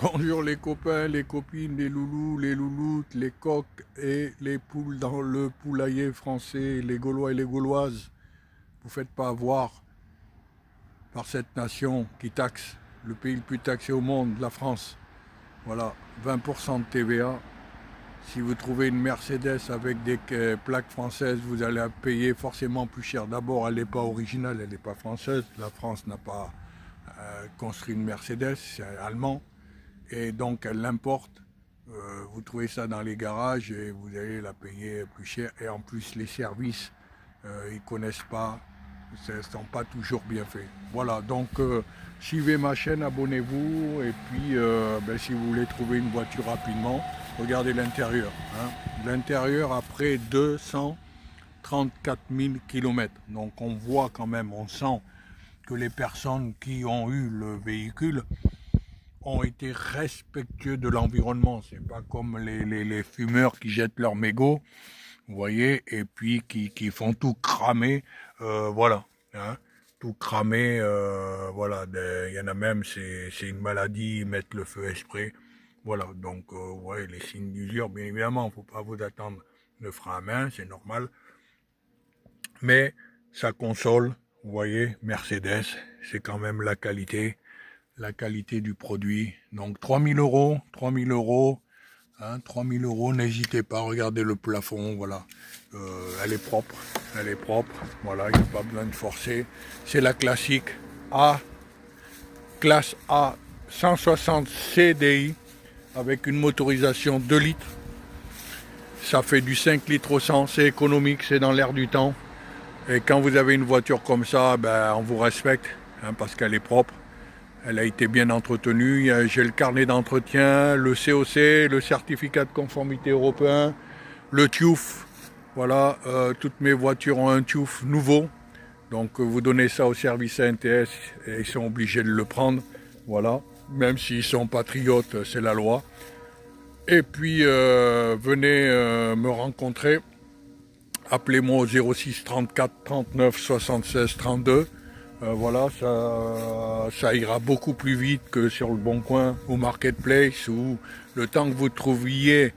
Bonjour les copains, les copines, les loulous, les louloutes, les coqs et les poules dans le poulailler français, les Gaulois et les Gauloises. Vous ne faites pas avoir par cette nation qui taxe, le pays le plus taxé au monde, la France. Voilà, 20% de TVA. Si vous trouvez une Mercedes avec des plaques françaises, vous allez payer forcément plus cher. D'abord, elle n'est pas originale, elle n'est pas française. La France n'a pas construit une Mercedes, c'est allemand. Et donc elle l'importe. Vous trouvez ça dans les garages et vous allez la payer plus cher. Et en plus, les services, ils ne connaissent pas, ne sont pas toujours bien faits. Voilà, donc suivez ma chaîne, abonnez-vous. Et puis, si vous voulez trouver une voiture rapidement, regardez l'intérieur. Hein. L'intérieur, après 234 000 km. Donc on voit quand même, on sent que les personnes qui ont eu le véhicule ont été respectueux de l'environnement. C'est pas comme les fumeurs qui jettent leurs mégots, vous voyez, et puis qui font tout cramer, voilà, hein, tout cramer, voilà. Il y en a même, c'est une maladie, ils mettent le feu exprès, voilà. Donc, ouais, les signes d'usure, bien évidemment, il ne faut pas vous attendre le frein à main, c'est normal, mais ça console, vous voyez, Mercedes, c'est quand même la qualité du produit. Donc 3000 euros, hein, 3000 euros, n'hésitez pas, regardez le plafond, voilà. Elle est propre, voilà, il n'y a pas besoin de forcer. C'est la classique A, classe A, 160 CDI, avec une motorisation 2 litres. Ça fait du 5 litres au 100, c'est économique, c'est dans l'air du temps. Et quand vous avez une voiture comme ça, on vous respecte, hein, parce qu'elle est propre. Elle a été bien entretenue, j'ai le carnet d'entretien, le COC, le certificat de conformité européen, le TÜV. Voilà, toutes mes voitures ont un TÜV nouveau. Donc vous donnez ça au service ANTS et ils sont obligés de le prendre. Voilà, même s'ils sont patriotes, c'est la loi. Et puis venez me rencontrer. Appelez-moi au 06 34 39 76 32. Voilà, ça ira beaucoup plus vite que sur le Bon Coin ou Marketplace, où le temps que vous trouviez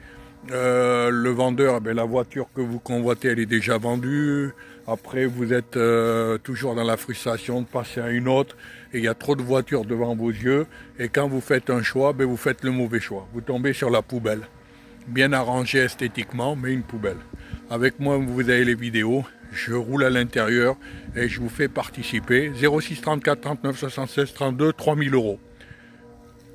le vendeur, la voiture que vous convoitez, elle est déjà vendue. Après, vous êtes toujours dans la frustration de passer à une autre, et il y a trop de voitures devant vos yeux. Et quand vous faites un choix, vous faites le mauvais choix. Vous tombez sur la poubelle. Bien arrangée esthétiquement, mais une poubelle. Avec moi, vous avez les vidéos. Je roule à l'intérieur et je vous fais participer. 06 34 39 76 32, 3000 euros.